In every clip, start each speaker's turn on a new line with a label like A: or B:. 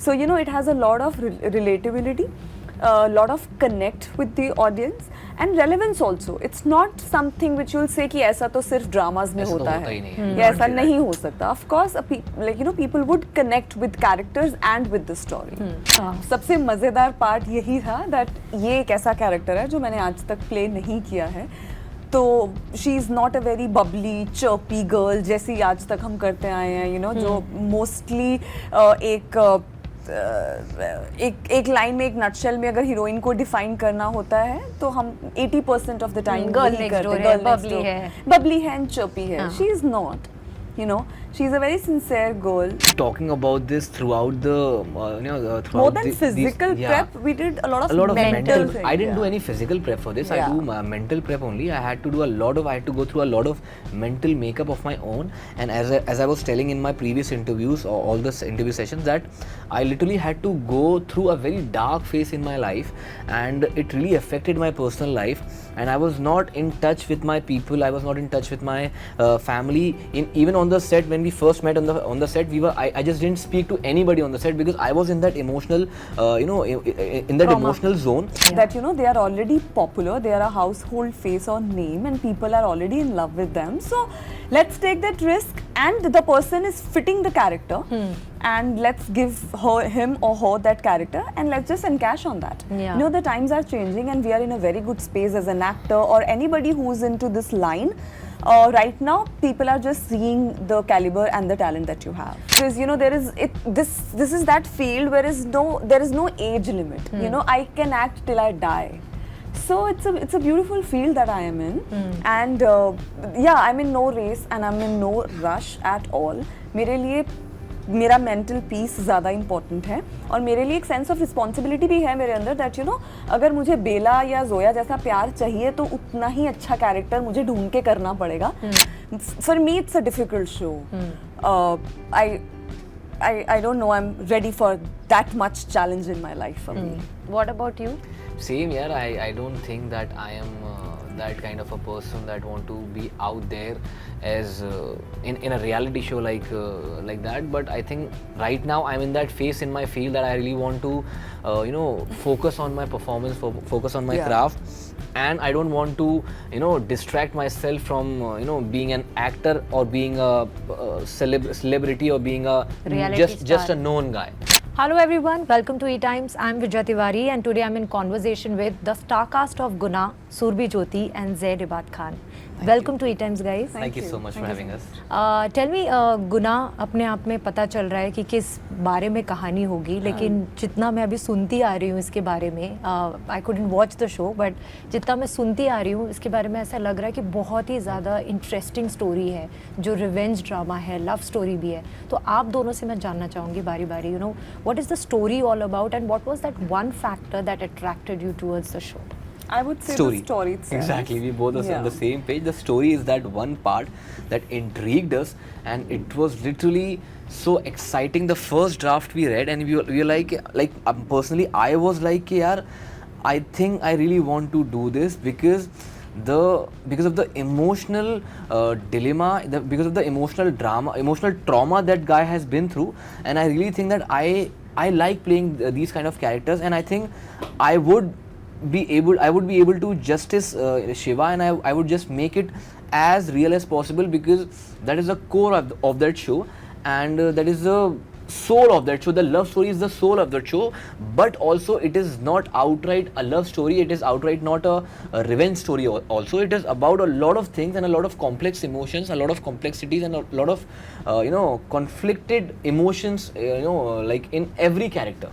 A: So you know, it has a lot of relatability, a lot of connect with the audience and relevance also. It's not something which you'll say कि ऐसा तो सिर्फ dramas में
B: ऐसा तो
A: होता
B: होता ही
A: है
B: नहीं है.
A: या ऐसा नहीं हो सकता. Of course, like you know, people would connect with characters and with the story. सबसे मजेदार part यही था that ये एक ऐसा character है जो मैंने आज तक play नहीं किया है. तो she is not a very Babli chirpy girl जैसी आज तक हम करते आए हैं, यू नो, जो मोस्टली एक लाइन में, एक नटशेल में अगर हीरोइन को डिफाइन करना होता है तो हम 80% of the time
C: girl next door है,
A: बबली है एंड चर्पी है. She is not, you know, she's a very sincere girl.
B: Talking about this throughout the throughout
A: more than
B: these,
A: physical prep, we did a lot of mental things.
B: I didn't do any physical prep for this. I do mental prep only. I had to go through a lot of mental makeup of my own. And as I was telling in my previous interviews or all the interview sessions, that I literally had to go through a very dark phase in my life, and it really affected my personal life. And I was not in touch with my people. I was not in touch with my family. Even on the set, when we first met on the set, I just didn't speak to anybody on the set because I was in that emotional, in that emotional zone.
A: That you know, they are already popular. They are a household face or name, and people are already in love with them. So let's take that risk, and the person is fitting the character. And let's give him or her that character, and let's just encash on that. You know, the times are changing, and we are in a very good space as an actor or anybody who's into this line. Right now, people are just seeing the caliber and the talent that you have. Because you know, this is that field where there is no age limit. You know, I can act till I die. So it's a beautiful field that I am in, and yeah, I'm in no race and I'm in no rush at all. मेरे लिए मेरा mental peace ज़्यादा important है, और मेरे लिए एक sense of responsibility भी है मेरे अंदर, दैट यू नो, अगर मुझे बेला या जोया जैसा प्यार चाहिए तो उतना ही अच्छा कैरेक्टर मुझे ढूंढ के करना पड़ेगा. For me it's a difficult show. I don't know, I'm ready for that much challenge in my life for me.
C: What about you?
B: Same here. I don't think that I am that kind of a person that want to be out there as in a reality show like that. But I think right now I'm in that phase in my field that I really want to focus on my performance, focus on my craft, and I don't want to distract myself from being an actor or being a celebrity or being a just a known guy.
C: Hello everyone, welcome to E-Times. I'm Vijay Tiwari, and today I'm in conversation with the star cast of Guna, Surbhi Jyoti and Zaid Ibad Khan. Welcome to E-Times guys.
B: Thank you so much for having us.
C: Tell me, गुना अपने आप में पता चल रहा है कि किस बारे में कहानी होगी, लेकिन जितना मैं अभी सुनती आ रही हूँ इसके बारे में, I couldn't watch the show, but जितना मैं सुनती आ रही हूँ इसके बारे में ऐसा लग रहा है कि बहुत ही ज़्यादा इंटरेस्टिंग स्टोरी है, जो रिवेंज ड्रामा है, लव स्टोरी भी है. तो आप दोनों से मैं जानना चाहूँगी बारी बारी, what is the story all about, and what was that one factor that attracted you towards the show?
A: I would say the story itself.
B: Exactly, we both are on the same page. The story is that one part that intrigued us, and it was literally so exciting. The first draft we read, and we were like personally, I was like, yaar, I think I really want to do this because of the emotional dilemma, because of the emotional drama, emotional trauma that guy has been through, and I really think that I like playing these kind of characters, and I think I would be able to justice Shiva, and I would just make it as real as possible, because that is the core of that show, and that is the soul of that show. The love story is the soul of that show, but also it is not outright a love story, it is outright not a revenge story also. It is about a lot of things and a lot of complex emotions, a lot of complexities, and a lot of conflicted emotions, like in every character.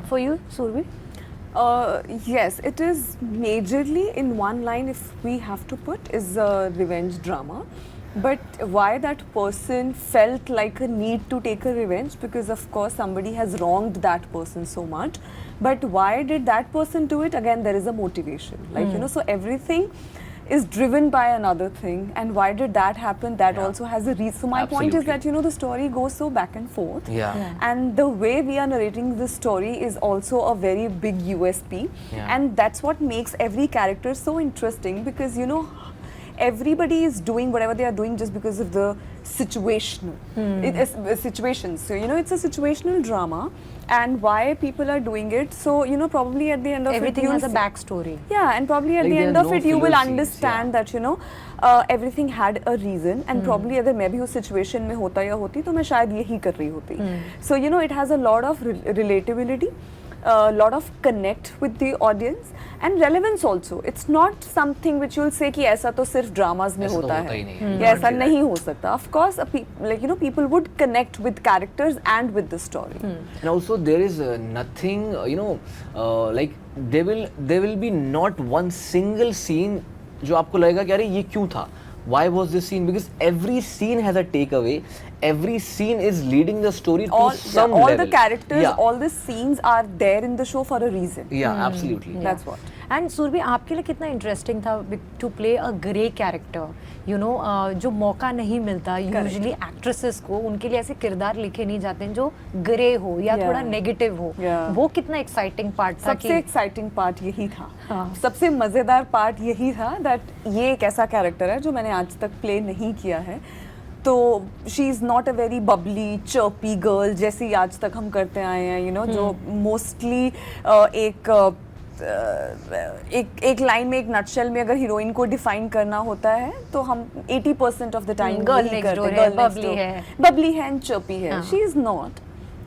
C: For you, Surbhi?
A: Yes, it is majorly in one line, if we have to put, is a revenge drama. But why that person felt like a need to take a revenge, because of course somebody has wronged that person so much. But why did that person do it? Again, there is a motivation. Like, so everything is driven by another thing, and why did that happen? That also has a reason. So my point is that the story goes so back and forth, and the way we are narrating this story is also a very big USP, and that's what makes every character so interesting, because everybody is doing whatever they are doing just because of the situational it is situations. So you know, it's a situational drama, and why people are doing it. So you know, probably at the end of
C: Everything
A: it,
C: has a
A: you'll
C: backstory.
A: yeah, and probably at
B: Like
A: the
B: there
A: end
B: are
A: of
B: no
A: it, you will
B: filler scenes,
A: understand
B: yeah.
A: that you know everything had a reason, and probably अगर मैं भी उस situation में होता या होती तो मैं शायद यही कर रही होती. So you know, it has a lot of relatability, a lot of connect with the audience, and relevance also. It's not something which you'll say कि ऐसा तो सिर्फ dramas में
B: ऐसा तो
A: होता
B: होता
A: है
B: ही नहीं है.
A: या ऐसा
B: Can't say
A: नहीं हो सकता. Of course, like you know, people would connect with characters and with the story.
B: And also there is nothing, like there will be not one single scene जो आपको लगेगा कि अरे ये क्यों था, why was this scene, because every scene has a takeaway, every scene is leading the story to some
A: all
B: level.
A: the characters,
B: yeah.
A: all the scenes are there in the show for a reason.
B: Yeah, absolutely.
A: That's what.
C: And Surabhi, आपके लिए कितना interesting था to play a grey character, you know, जो मौका नहीं मिलता usually actresses को, उनके लिए ऐसे किरदार लिखे नहीं जाते हैं जो ग्रे हो या
A: Yeah.
C: थोड़ा नेगेटिव हो.
A: Yeah.
C: वो कितना एक्साइटिंग पार्ट था
A: सबसे एक्साइटिंग पार्ट यही था.
C: हाँ.
A: सबसे मजेदार पार्ट यही था दैट ये एक ऐसा कैरेक्टर है जो मैंने आज तक प्ले नहीं किया है. तो she is not a very Babli chirpy girl जैसी आज तक हम करते आए हैं, यू नो, जो मोस्टली एक लाइन में, एक नटशेल में अगर हीरोइन को डिफाइन करना होता है तो हम 80% of the time
C: Girl next door है, bubbly है.
A: बबली है एंड चर्पी है.
C: हाँ.
A: She is not,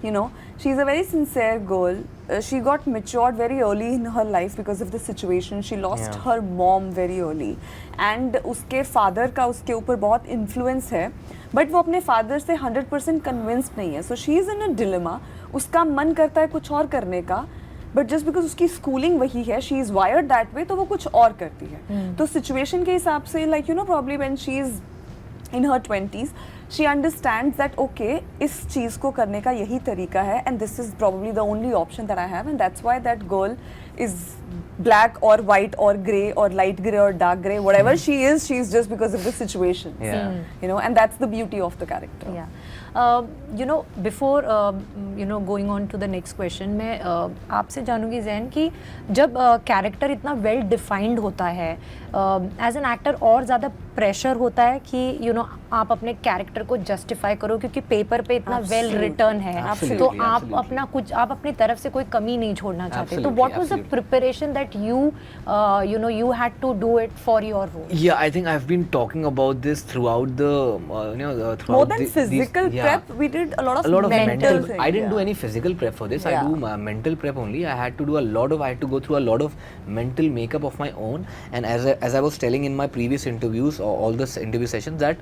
A: you know, she's a very sincere girl. She got matured very early in her life because of the situation. She lost
B: Yeah.
A: her mom very early, and उसके father का उसके ऊपर बहुत influence है, but वो अपने father से 100% convinced नहीं है. So she is in a dilemma. उसका मन करता है कुछ और करने का, बट जस्ट बिकॉज उसकी स्कूलिंग वही है, she is wired that way, तो वो कुछ और करती है. तो सिचुएशन के हिसाब से, like you know, probably when she is in her 20s, she understands that okay, इस चीज़ को करने का यही तरीका है, and this is probably the only option that I have, and that's why that girl is black or white or grey or light grey or dark grey, whatever she is just because of the situation.
B: Yeah.
A: You know, and that's the beauty of the character.
C: Yeah. You know, before going on to the next question, मैं आपसे जानूंगी जैन कि जब character इतना well defined होता है as an actor, और ज़्यादा pressure होता है कि यू नो आप अपने कैरेक्टर को जस्टिफाई करो, क्योंकि पेपर पे इतना वेल
A: Absolutely.
C: रिटर्न है,
B: Absolutely,
C: तो आप
B: absolutely.
C: अपना कुछ, आप अपनी तरफ से कोई कमी नहीं छोड़ना चाहते. तो
B: Absolutely,
C: what was the
B: absolutely.
C: Preparation that you had to do it for your role?
B: Yeah, I think I've been talking about this throughout the throughout
A: More than
B: these-
A: physical
B: yeah.
A: prep, we did a lot of
C: mental
A: mental things.
B: I didn't do
A: Yeah.
B: any physical prep for this.
A: Yeah.
B: I do mental prep only. I had to do I had to go through a lot of mental makeup of my own. And as I was telling in my previous interviews or all the interview sessions, that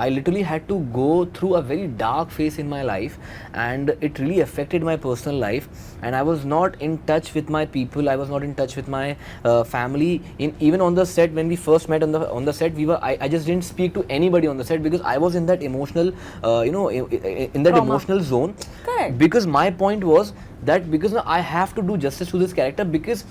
B: I literally had to go through a very dark phase in my life, and it really affected my personal life. And I was not in touch with my people. I was not in touch with my family. Even on the set, when we first met on the set, I just didn't speak to anybody on the set because I was in that emotional, in that
C: Trauma.
B: emotional zone.
A: Correct.
B: Because my point was that because I have to do justice to this character, because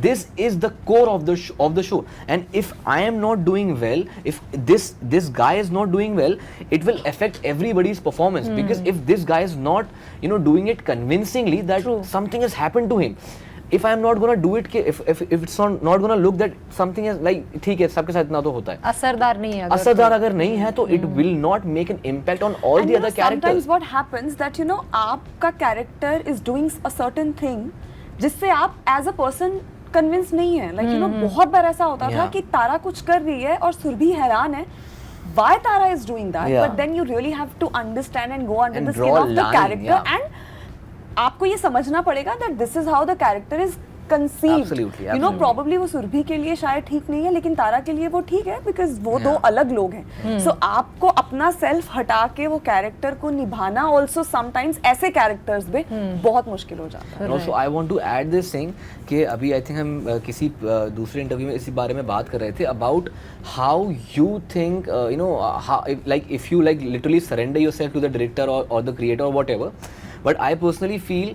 B: this is the core of the show, and if I am not doing well, if this guy is not doing well, it will affect everybody's performance. Because if this guy is not doing it convincingly, that
C: True.
B: something has happened to him. If I am not gonna do it, if it's not gonna look that something is like, ठीक है, सबके साथ इतना तो होता है,
C: असरदार नहीं है अगर
B: असरदार अगर नहीं है तो it will not make an impact on all
A: And
B: the
A: you
B: other
A: know, sometimes
B: characters.
A: what happens that you know आपका character is doing a certain thing जिससे आप as a person convinced नहीं है. Like you know, बहुत बार ऐसा होता था
B: Yeah.
A: कि तारा कुछ कर रही है और सुरभि हैरान है why Tara is doing that.
B: Yeah.
A: But then you really have to understand and go under
B: And
A: the
B: draw
A: skin
B: a
A: of the
B: line,
A: character,
B: yeah.
A: and आपको ये समझना पड़ेगा that this is how the character is conceived.
B: Absolutely,
A: You know,
B: absolutely.
A: probably वो सुरभि के लिए शायद ठीक नहीं है, लेकिन तारा के लिए वो ठीक है because वो दो
B: Yeah.
A: अलग लोग हैं. So आपको अपना सेल्फ हटा के वो कैरेक्टर को निभाना also sometimes ऐसे कैरेक्टर्स में बहुत मुश्किल हो जाता है.
B: And also I want to add this thing कि अभी I think हम किसी दूसरे इंटरव्यू में इसी बारे में बात कर रहे थे about how you think how if you literally surrender yourself to the director or the creator or whatever. But I personally feel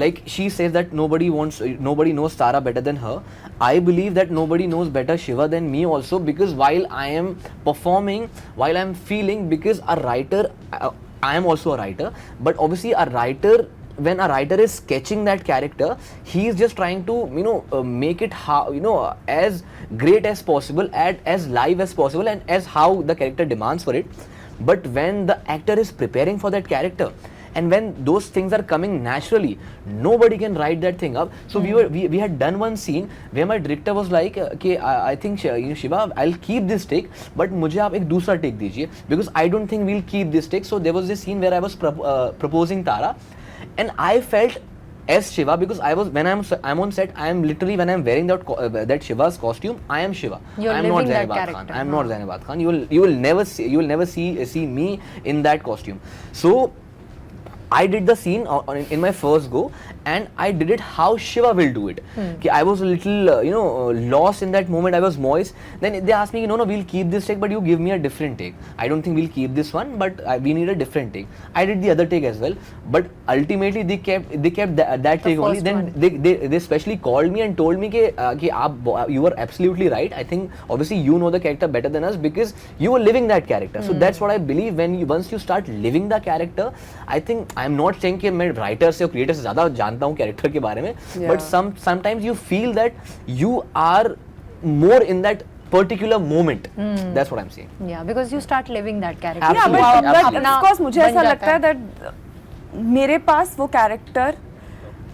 B: like she says that nobody knows Tara better than her. I believe that nobody knows better Shiva than me also, because while I am performing, while I am feeling, because a writer, I am also a writer, but obviously a writer when a writer is sketching that character, he is just trying to make it how as great as possible, as live as possible, and as how the character demands for it. But when the actor is preparing for that character, and when those things are coming naturally, nobody can write that thing up. So we had done one scene where my director was like, okay, I think Shiva, I'll keep this take, but मुझे आप एक दूसरा take दीजिए, because I don't think we'll keep this take. So there was this scene where I was proposing Tara, and I felt as Shiva, because when I'm on set, I am literally, when I'm wearing that Shiva's costume, I am Shiva.
C: You're
B: I'm not
C: living that
B: Zainab Khan.
C: character.
B: I'm not Zainab Khan. You will never see me in that costume. So I did the scene in my first go, and I did it how Shiva will do it. Okay, I was a little lost in that moment. I was moist. Then they asked me, no, we'll keep this take, but you give me a different take. I don't think we'll keep this one, but we need a different take. I did the other take as well, but ultimately they kept that take only. Then they specially called me and told me कि you were absolutely right. I think obviously you know the character better than us, because you were living that character. So that's what I believe. Once you start living the character, I think I'm not saying कि मैं writer से और creator से ज़्यादा जानता हूँ character के बारे में, but sometimes you feel that you are more in that particular moment. That's what I'm saying.
C: Yeah, because you start living that character.
B: Absolutely.
A: Yeah, but
C: अपना
A: of course मुझे
C: बन
A: ऐसा
C: जाता
A: लगता है that मेरे पास वो character,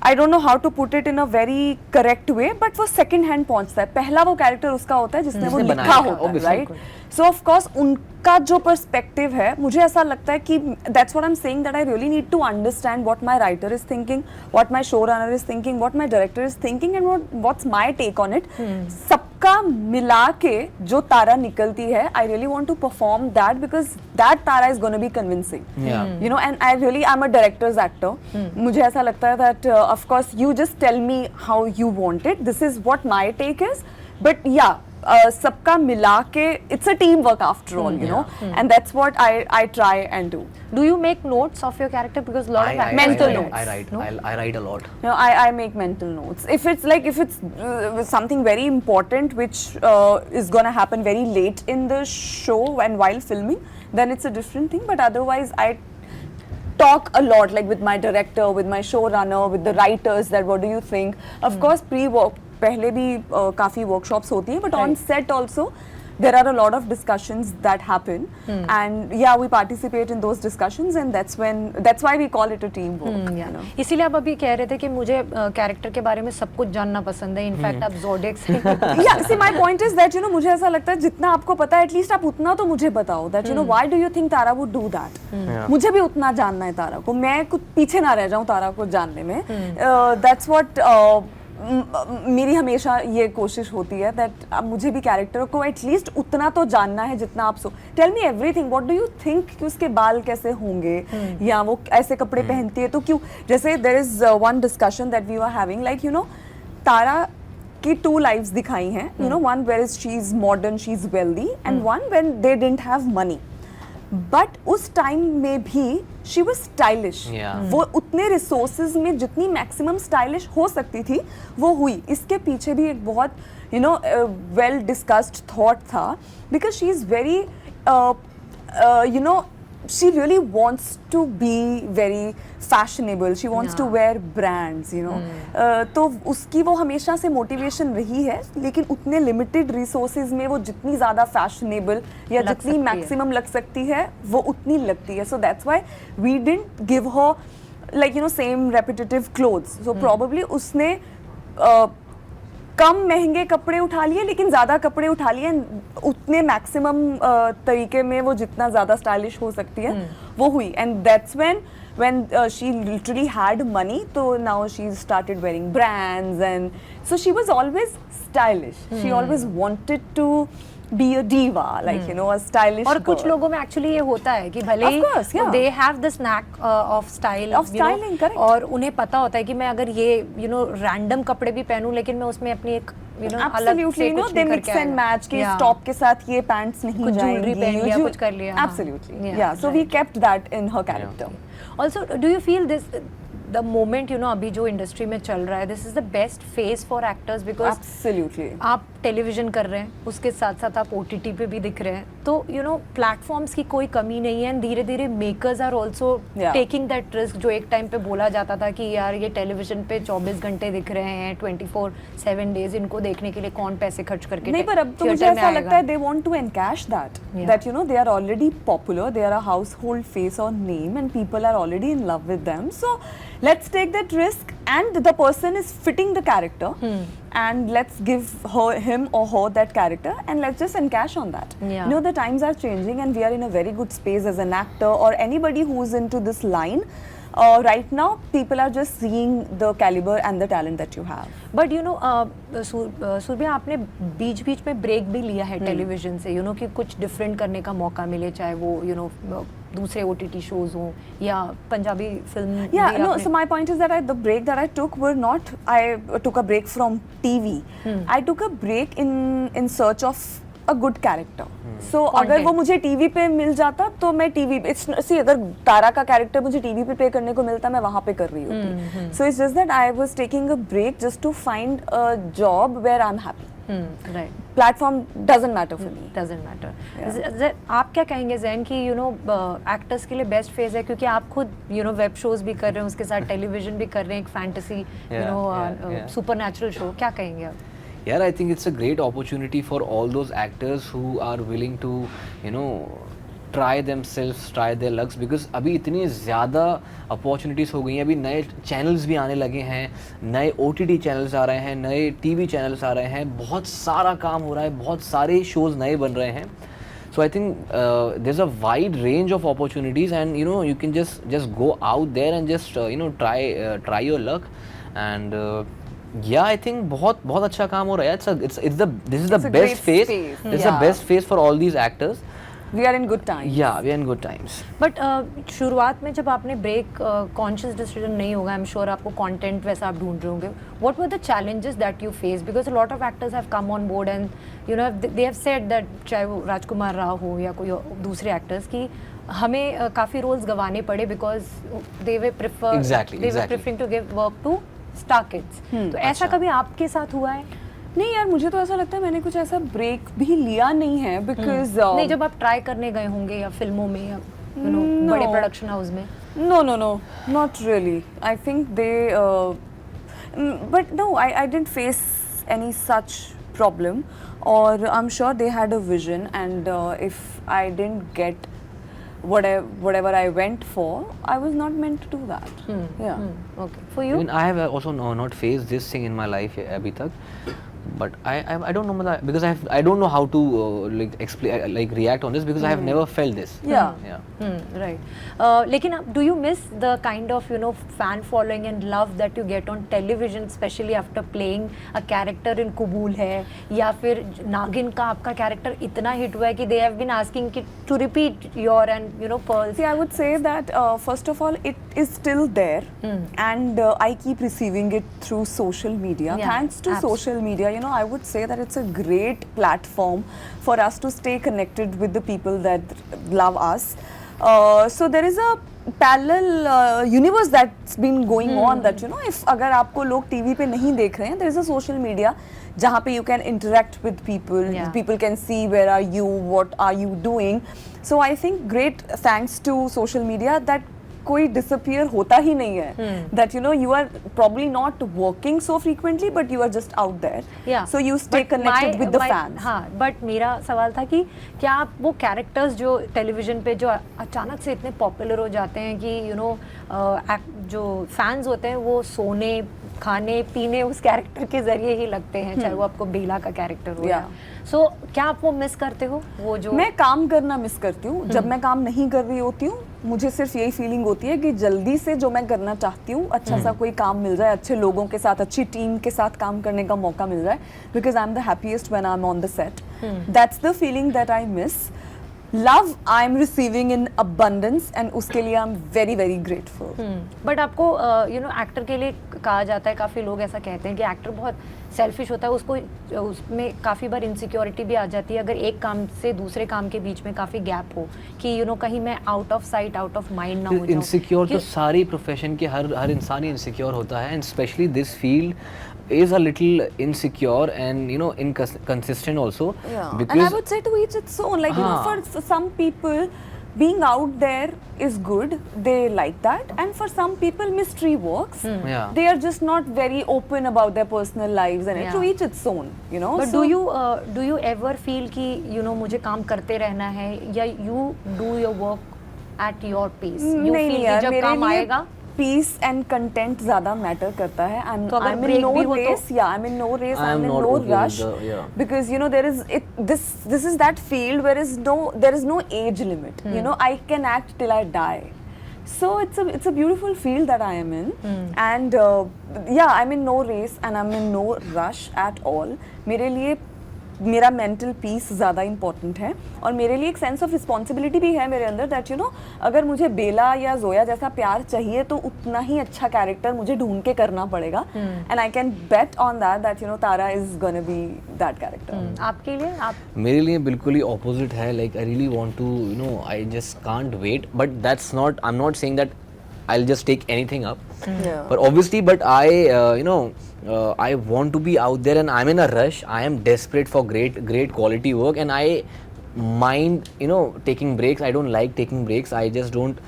A: I don't know how to put it in a very correct way, but वो second hand पहुंचता है. पहला वो character उसका होता है जिसने वो लिखा होता है, right? So of course उनका जो perspective है, मुझे ऐसा लगता है कि that's what I'm saying, that I really need to understand what my writer is thinking, what my showrunner is thinking, what my director is thinking, and what's my take on it. सबका मिला के जो तारा निकलती है, I really want to perform that, because that Tara is going to be convincing.
B: Yeah.
A: And I'm a director's actor. मुझे ऐसा लगता है that of course you just tell me how you want it. This is what my take is. But yeah, सबका मिला के, it's a teamwork after all, you know, and that's what I try and do.
C: Do you make notes of your character? Because a lot of
A: mental
B: I
A: notes.
B: write.
C: No?
B: I write a lot.
A: I make mental notes. If it's something very important which is gonna happen very late in the show and while filming, then it's a different thing. But otherwise, I talk a lot, like with my director, with my showrunner, with the writers, that what do you think. Of course, pre-work पहले भी काफी workshops होती हैं, but on set also there are a lot of discussions that happen, and yeah, we participate in those discussions, and that's why we call it a teamwork. You know?
C: इसीलिए आप अभी कह रहे थे कि मुझे कैरेक्टर के बारे में सब कुछ जानना पसंद है. इनफैक्ट आप ज़ोडिएक से
A: Yeah, see, my point is that मुझे ऐसा लगता है जितना आपको पता है, एटलीस्ट आप उतना तो मुझे बताओ. That why do you think Tara would do that? मुझे भी उतना जानना है तारा को. मैं कुछ पीछे ना रह जाऊँ तारा को जानने में. That's what मेरी हमेशा ये कोशिश होती है, दैट अब मुझे भी कैरेक्टर को एटलीस्ट उतना तो जानना है जितना आप tell me everything. What do you think कि उसके बाल कैसे होंगे, या वो ऐसे कपड़े पहनती है तो क्यों. जैसे there is one discussion that we were having, like Tara की 2 lives दिखाई हैं. One where is she is modern, she is wealthy, and one when they didn't have money. But उस टाइम में भी शी वॉज स्टाइलिश. वो उतने resources में जितनी मैक्सिमम स्टाइलिश हो सकती थी वो हुई. इसके पीछे भी एक बहुत वेल डिस्कस्ड थॉट था, because she is very she really wants to be very fashionable. She wants to wear brands, तो उसकी वो हमेशा से मोटिवेशन रही है, लेकिन उतने लिमिटेड रिसोर्सेज में वो जितनी ज़्यादा फैशनेबल या जितनी मैक्सिमम लग सकती है वो उतनी लगती है. So that's why we didn't give her like same repetitive clothes. So probably उसने कम महंगे कपड़े उठा लिए, लेकिन ज़्यादा कपड़े उठा लिए, उतने मैक्सिमम तरीके में वो जितना ज़्यादा स्टाइलिश हो सकती है वो हुई. And that's when she literally had money, so now she started wearing brands, and so she was always stylish. She always wanted to be a diva, like a stylish
C: और
A: girl.
C: कुछ लोगों में actually ये होता है कि भले
A: Of course, yeah.
C: they have the snack of style,
A: Of styling, correct.
C: और उन्हें पता होता है कि मैं अगर ये रैंडम कपड़े भी पहनूं, लेकिन मैं उसमें अपनी एक अलग से कुछ
A: they
C: नहीं
A: mix
C: करके
A: and
C: आया.
A: match के
C: Yeah.
A: टॉप के साथ ये पैंट्स नहीं
C: कुछ
A: जाएंगी,
C: jewelry पहन लिया, कुछ कर लिया.
A: Absolutely,
C: हाँ.
A: yeah. So we kept that in her character.
C: Also, do you feel the moment अभी जो इंडस्ट्री में चल रहा है, this is the best phase for actors because
A: Absolutely.
C: आप टेलीविजन कर रहे हैं, उसके साथ साथ आप OTT पे भी दिख रहे हैं, तो प्लेटफॉर्म्स की कोई कमी नहीं है एंड धीरे धीरे makers are also
A: Yeah.
C: Taking that risk. जो एक टाइम पे बोला जाता था कि यार ये टेलीविजन पे 24 घंटे दिख रहे हैं, 24/7 डेज, इनको देखने के लिए कौन पैसे खर्च करके
A: नहीं, पर अब तो मुझे
C: थिएटर में
A: ऐसा लगता है
C: आएगा।
A: they want to encash that.
C: Yeah.
A: That they are already popular, they are a household face or name, and people are already in love with them. So let's take that risk, and the person is fitting the character, and let's give him or her that character, and let's just encash on that.
C: Yeah.
A: The times are changing, and we are in a very good space as an actor or anybody who's into this line. Right now, people are just seeing the caliber and the talent that you have.
C: But Surya, आपने बीच बीच में break भी लिया है television से, कि कुछ different करने का मौका मिले, चाहे वो दूसरे OTT शोज हों या Punjabi film.
A: Yeah, no, so my point is that the break that I took were not, I took a break from TV. I took a break in search of a good character. So अगर वो मुझे TV पे मिल जाता तो मैं TV पे, सी अगर तारा का कैरेक्टर मुझे टीवी पे प्ले करने को मिलता, मैं वहाँ पे कर रही होती. So it's just that I was taking a break just to find a job where I'm happy.
C: Right,
A: Platform doesn't matter for me.
C: Doesn't matter. आप क्या कहेंगे जैन कि एक्टर्स के लिए बेस्ट फेज है, क्योंकि आप खुद वेब शोज भी कर रहे हैं, उसके साथ टेलीविजन भी कर रहे हैं, एक फैंटेसी सुपरनैचुरल शो, क्या कहेंगे आप?
B: Yeah, I think it's a great opportunity for all those actors who are willing to, try themselves, try their lucks, because अभी इतनी ज़्यादा अपॉर्चुनिटीज़ हो गई हैं, अभी नए चैनल्स भी आने लगे हैं, नए OTT चैनल्स आ रहे हैं, नए TV चैनल्स आ रहे हैं, बहुत सारा काम हो रहा है, बहुत सारे शोज़ नए बन रहे हैं. So I think there's a wide range of opportunities, and you can just go out there and just try your luck, and yeah, I think बहुत अच्छा काम हो रहा है. This is the
A: It's a
B: best
A: great
B: phase.
A: space.
B: This is the
A: Yeah.
B: best phase for all these actors.
A: We are in good times.
B: Yeah, we are in good times.
C: But शुरुआत में जब आपने break, conscious decision नहीं होगा, आई am sure आपको content वैसा आप ढूंढ रहे होंगे. What were the challenges that you face, because a lot of actors have come on board and they have said that, चाहे वो राजकुमार राव हो या कोई दूसरे एक्टर्स की, हमें काफ़ी रोल्स गंवाने पड़े because they were preferring to give work to star kids. तो ऐसा कभी आपके साथ हुआ है?
A: नहीं यार, मुझे तो ऐसा लगता है मैंने कुछ ऐसा ब्रेक भी लिया नहीं है, बिकॉज
C: नहीं, जब आप ट्राई करने गए होंगे या फिल्मों में या बड़े प्रोडक्शन हाउस में.
A: No, not really. I think they, but no, I didn't face any such problem, or I'm sure they had a vision, and if I didn't get whatever I went for, I was not meant to do that. Yeah.
C: Okay. For you?
B: Even I have also not faced this thing in my life अभी तक. But I don't know, because I don't know how to explain, react on this, because I have never felt this.
A: Yeah.
C: Right. लेकिन do you miss the kind of fan following and love that you get on television, especially after playing a character in कुबूल है, या फिर नागिन का आपका character इतना hit हुआ है कि they have been asking to repeat your and Pearl's?
A: See, I would say that first of all, it is still there, and I keep receiving it through social media.
C: Yeah,
A: Thanks to social media, I would say that it's a great platform for us to stay connected with the people that love us. So there is a parallel universe that's been going on, that if अगर आपको लोग TV पे नहीं देख रहे हैं, there is a social media जहाँ पे you can interact with people.
C: Yeah.
A: People can see where are you, what are you doing. So I think great thanks to social media that कोई disappear होता ही नहीं है. That you are probably not working so frequently, but you are just out there.
C: Yeah.
A: So you stay connected with the fans.
C: हाँ, but मेरा सवाल था कि क्या आप वो कैरेक्टर्स जो टेलीविजन पे जो अचानक से इतने पॉपुलर हो जाते हैं कि जो फैंस होते हैं वो सोने खाने पीने उस कैरेक्टर के जरिए ही लगते हैं, चाहे वो आपको बेला का कैरेक्टर हो या सो क्या आप वो मिस करते हो? वो जो
A: मैं काम करना मिस करती हूँ. जब मैं काम नहीं कर रही होती हूँ, मुझे सिर्फ यही फीलिंग होती है कि जल्दी से जो मैं करना चाहती हूँ, अच्छा सा कोई काम मिल जाए, अच्छे लोगों के साथ, अच्छी टीम के साथ काम करने का मौका मिल जाए, because I am the happiest when I am on the set. That's the feeling that I miss. Love I am receiving in abundance, and उसके लिए I am very very grateful.
C: But आपको एक्टर के लिए कहा जाता है, काफ़ी लोग ऐसा कहते हैं कि एक्टर बहुत सेल्फिश होता है उसको उसमें काफ़ी बार इनसिक्योरिटी भी आ जाती है अगर एक काम से दूसरे काम के बीच में काफ़ी गैप हो कि कहीं मैं out of sight out of mind ना हो जाऊं।
B: इनसिक्योर तो सारी प्रोफेशन के हर इंसान ही इनसिक्योर होता है, and specially this field is a little insecure and inconsistent also.
A: Yeah,
B: because
A: and I would say to each its own. Like for some people, being out there is good. They like that, and for some people, mystery works.
B: Yeah.
A: They are just not very open about their personal lives, and
C: Yeah.
A: to each its own.
C: But
A: So,
C: do you ever feel कि मुझे काम करते रहना है या you do your work at your pace? You
A: नहीं
C: feel
A: यार,
C: कि जब
A: मेरे
C: काम
A: लिए
C: आएगा
A: पीस एंड कंटेंट ज्यादा मैटर करता है एंड
C: तो अगर
A: I am in
C: break
A: no
C: भी हो तो-
A: रेस या I am in no race I am in
B: not
A: no
B: okay with
A: rush
B: yeah.
A: because there is this is that field where there is no age limit. I can act till I die. So it's a beautiful field that I am in, and yeah, I'm in no race and I'm in no rush at all. मेरे लिए मेरा mental peace ज़्यादा important है और मेरे लिए एक sense of responsibility भी है मेरे अंदर दैट अगर मुझे बेला या जोया जैसा प्यार चाहिए तो उतना ही अच्छा कैरेक्टर मुझे ढूंढ के करना पड़ेगा and I can bet on that Tara is gonna be that character.
C: आपके लिए आप
B: मेरे लिए बिल्कुल ही ऑपोजिट है, like I really want to I just can't wait, but that's not, I am not saying that I'll just take anything up.
A: Yeah.
B: But obviously, but I want to be out there, and I'm in a rush. I am desperate for great quality work, and I mind taking breaks. I don't like taking breaks. I just don't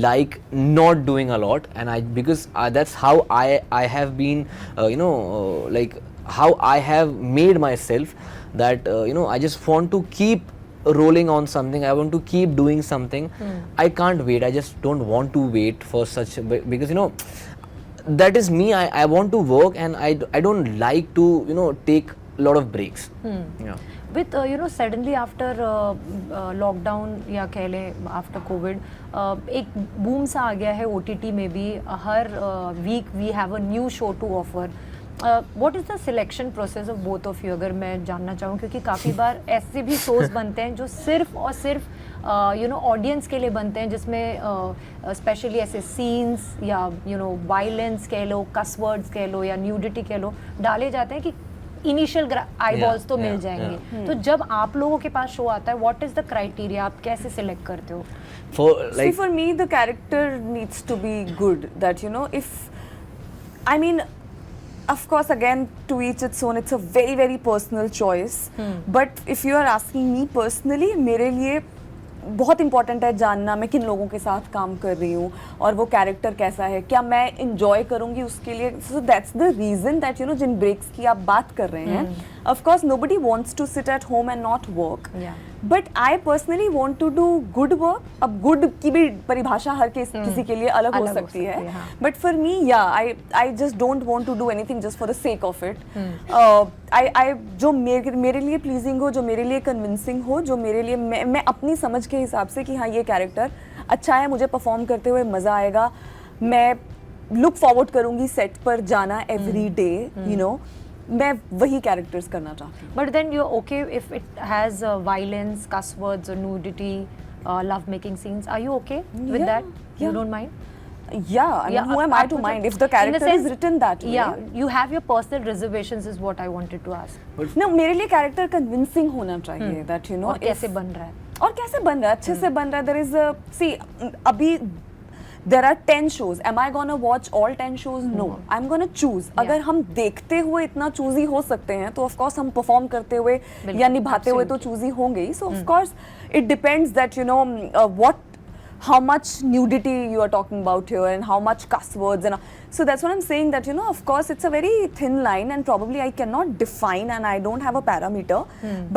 B: like not doing a lot, and because that's how I have been like how I have made myself that I just want to keep rolling on something. I want to keep doing something. I can't wait. I just don't want to wait for such, because that is me. I want to work, and I don't like to take a lot of breaks. Yeah.
C: with suddenly after lockdown या कह लें after COVID एक boom सा आ गया है OTT में भी हर week we have a new show to offer. What is the selection process of both of you अगर मैं जानना चाहूँ, क्योंकि काफ़ी बार ऐसे भी shows बनते हैं जो सिर्फ और सिर्फ ऑडियंस के लिए बनते हैं जिसमें स्पेशली ऐसे सीन्स या वायलेंस कह लो, कस वर्ड्स कह लो या न्यूडिटी कह लो डाले जाते हैं कि इनिशियल आईबॉल्स तो मिल जाएंगे। तो जब आप लोगों के पास शो आता है व्हाट इज द क्राइटेरिया, आप कैसे सिलेक्ट करते हो?
A: See, for me the character needs to be good, that if I mean of course again to each its own, it's a very very personal choice, but if you are asking me personally, मेरे लिए बहुत important है जानना मैं किन लोगों के साथ काम कर रही हूँ और वो कैरेक्टर कैसा है, क्या मैं इंजॉय करूँगी उसके लिए. So that's the reason that जिन ब्रेक्स की आप बात कर रहे हैं, of course nobody wants to sit at home and not work, but I personally want to do good work. अब गुड की भी परिभाषा हर किसी के लिए अलग हो सकती है, बट फॉर मी या I just don't want to do anything just for the sake of it. I जो मेरे लिए प्लीजिंग हो, जो मेरे लिए कन्विंसिंग हो, जो मेरे लिए मैं अपनी समझ के हिसाब से कि हाँ ये कैरेक्टर अच्छा है, मुझे परफॉर्म करते हुए मज़ा आएगा, मैं लुक फॉरवर्ड करूँगी सेट पर जाना एवरी डे, मैं वही कैरेक्टर्स करना चाहती हूँ.
C: But then you okay if it has violence, cuss words और nudity, love making scenes, are you okay with that? You don't mind?
A: Yeah, I mean, who am I to mind if the character is written that way?
C: Yeah, you have your personal reservations is what I wanted to ask.
A: No, मेरे लिए character convincing होना चाहिए, that
C: और कैसे बन रहा है?
A: और कैसे बन रहा है, अच्छे से बन रहा है. There is a, see, अभी there are 10 shows. Am I gonna watch all 10 shows? No. I'm gonna choose. अगर हम देखते हुए इतना चूजी हो सकते हैं तो of course हम perform करते हुए या निभाते हुए तो चूजी होंगे ही. So of course it depends that how much nudity you are talking about here and how much cuss words and so that's what I'm saying, that of course it's a very thin line and probably I cannot define and I don't have a parameter,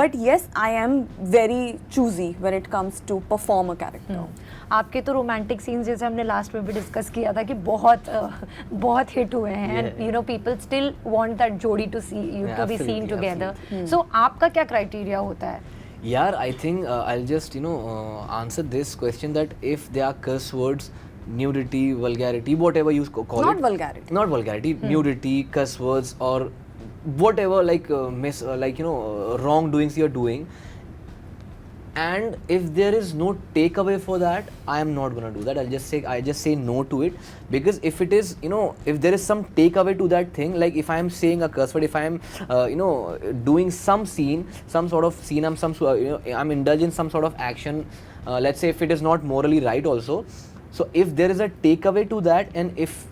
A: but yes I am very choosy when it comes to perform a character.
C: आपके तो romantic scenes जैसे हमने last में भी discuss किया था कि बहुत हिट हुए हैं and people still want that जोड़ी to see you to be seen together. So आपका क्या क्राइटेरिया होता है?
B: Yeah, I think I'll just answer this question that if there are curse words, nudity, vulgarity, whatever you call
A: Not
B: it.
A: vulgarity.
B: Not vulgarity. Nudity, curse words, or whatever wrongdoings you're doing. and if there is no takeaway for that, I am not gonna do that. I just say no to it, because if it is, you know, if there is some takeaway to that thing, like if I am saying a curse word, if I am you know, doing some scene, some sort of scene, you know, I'm indulging some sort of action, let's say if it is not morally right also, so if there is a takeaway to that, and if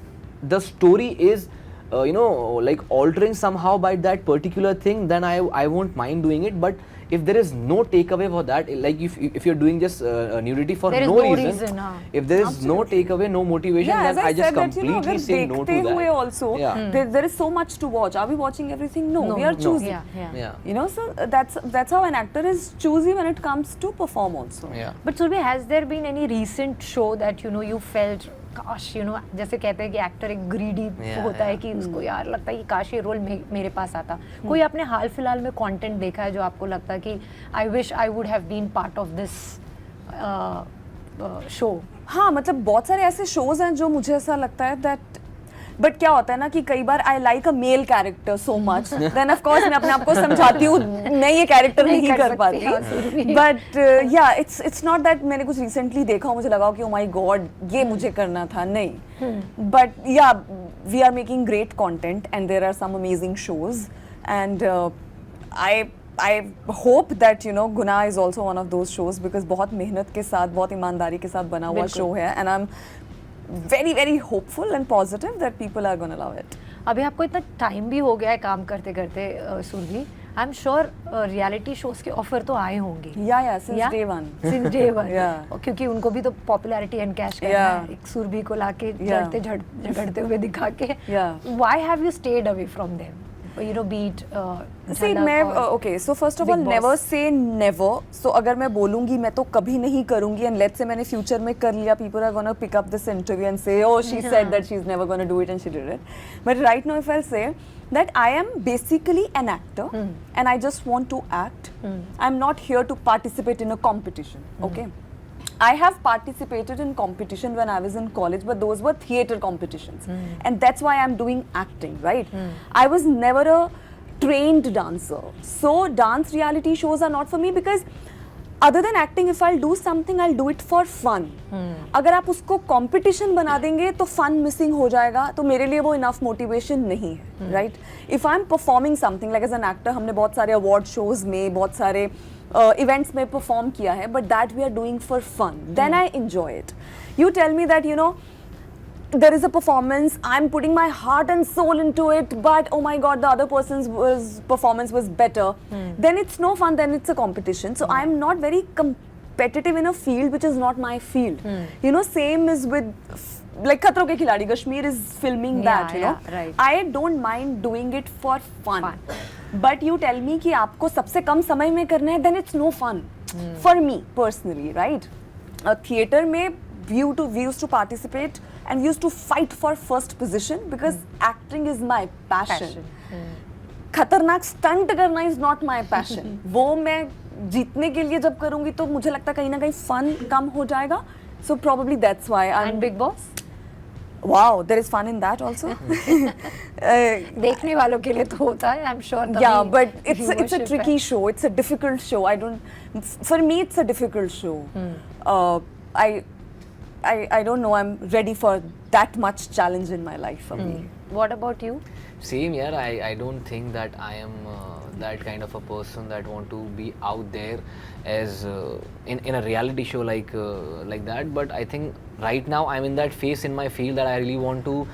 B: the story is you know, like altering somehow by that particular thing, then I won't mind doing it. But if there is no takeaway for that, like if you're doing just nudity for
C: There is
B: no
C: no
B: reason,
C: reason, हाँ.
B: if there is no takeaway, no motivation,
A: Yeah,
B: then
A: as
B: I just
A: said that, you know,
B: completely
A: अगर
B: say no
A: देखते
B: to
A: हुए
B: that.
A: also,
B: Yeah.
A: there is so much to watch. Are we watching everything? No, we are
C: no.
A: choosing.
C: Yeah.
B: Yeah.
A: You know, so that's how an actor is choosy when it comes to perform also.
B: Yeah.
C: But Surbhi, has there been any recent show that you know you felt काश, you know, जैसे कहते हैं कि actor एक greedy होता है कि उसको यार लगता है कि काश ये रोल मेरे पास आता, कोई आपने हाल फिलहाल में कंटेंट देखा है जो आपको लगता है कि I wish I would have been part of this show?
A: हाँ, मतलब बहुत सारे ऐसे शोज हैं जो मुझे ऐसा लगता है दैट, बट क्या होता है ना कि कई बार I like a male character so much, then of course मैं अपने आप को समझाती हूँ मैं ये कैरेक्टर नहीं कर पाती, बट या इट्स नॉट दैट मैंने कुछ रिसेंटली देखा हो मुझे लगा कि ओ माय गॉड ये मुझे करना था, नहीं, but yeah we are making great content and there are some amazing shows, and I hope that, you know, Guna is also one of those shows, because बहुत मेहनत के साथ, बहुत ईमानदारी के साथ बना हुआ शो है, and I'm very very hopeful and positive that people are gonna love it.
C: अभी आपको इतना टाइम भी हो गया है काम करते करते Surabhi, I am sure reality shows के ऑफर तो आए होंगे.
A: Yeah, since day one.
C: Since day one.
A: Yeah.
C: क्योंकि उनको भी तो पॉपुलैरिटी एनकैश करना है, एक सुरभि को लाके झड़ते झगड़ते हुए दिखा के.
A: Yeah.
C: Why have you stayed away from them? You know, be it
A: See, मैं okay, so first of all,
C: Big
A: never
C: Boss.
A: say never. So अगर मैं बोलूँगी मैं तो कभी नहीं करूँगी, and let's say मैंने future में कर लिया, people are gonna pick up this interview and say, oh, she said that she's never gonna do it and she did it. But right now, if I'll say that I am basically an actor and I just want to act, I'm not here to participate in a competition. Okay. I have participated in competition when I was in college, but those were theatre competitions, and that's why I'm doing acting, right? I was never a trained dancer, so dance reality shows are not for me, because other than acting, if I'll do something, I'll do it for fun. अगर आप उसको competition बना देंगे तो fun missing हो जाएगा, तो मेरे लिए वो enough motivation नहीं है, right? If I'm performing something, like as an actor, हमने बहुत सारे award shows में, बहुत सारे events में perform किया है, but that we are doing for fun, then I enjoy it. You tell me that, you know, there is a performance, I'm putting my heart and soul into it, but oh my god, the other person's performance was better, then it's no fun, then it's a competition. So I'm not very competitive in a field which is not my field. You know, same is with like Khatron Ke Khiladi, Kashmir is filming that, you know.
C: right.
A: I don't mind doing it for fun. But you tell me कि आपको सबसे कम समय में करना है, then it's no fun for me personally, right? Theatre में we used to participate and we used to fight for first position because acting is my passion. खतरनाक stunt करना is not my passion. वो मैं जीतने के लिए जब करूँगी तो मुझे लगता है कहीं ना कहीं fun कम हो जाएगा. So probably that's why I'm.
C: And Big Boss?
A: Wow, there is fun in that also.
C: देखने वालों के लिए तो होता है, I'm sure.
A: Yeah, but it's a tricky show. It's a difficult show. For me, it's a difficult show. I don't know. I'm ready for that much challenge in my life for me.
C: What about you?
B: Same here. I don't think that I am that kind of a person that want to be out there as in a reality show like that. But I think right now I'm in that phase in my field that I really want to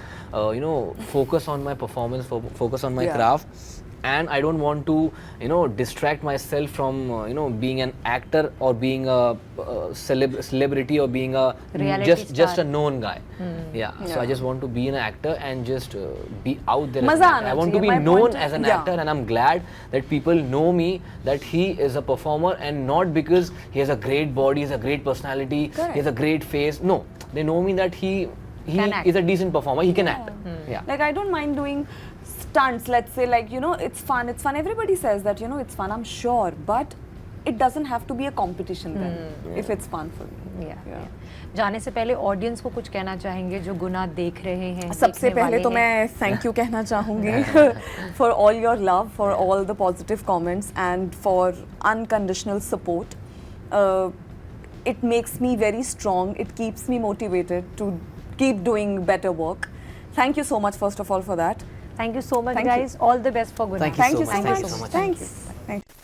B: you know, focus on my performance, focus on my craft. And I don't want to, you know, distract myself from, you know, being an actor or being a celebrity or being a just a known guy. So I just want to be an actor and just be out there. I want to be known as an actor, and I'm glad that people know me that he is a performer, and not because he has a great body, he has a great personality, he has a great face. No, they know me that he is a decent performer. He can act.
A: Like I don't mind doing stunts, let's say, like, you know, it's fun. Everybody says that, you know, it's fun, I'm sure, but it doesn't have to be a competition then if it's fun for me.
C: जाने से पहले audience को कुछ कहना चाहेंगे जो गुना देख रहे हैं?
A: सबसे पहले तो मैं थैंक यू कहना चाहूँगी for all your love, for all the positive comments and for unconditional support. it makes me very strong. It keeps me motivated to keep doing better work. Thank you so much, first of all, for that.
C: Thank you so much,
A: Thank you.
C: guys. All the best for Guna.
B: Thank you so much.
A: Thank you so
B: Thank you
A: much.
B: so much.
A: Thanks. Thank you.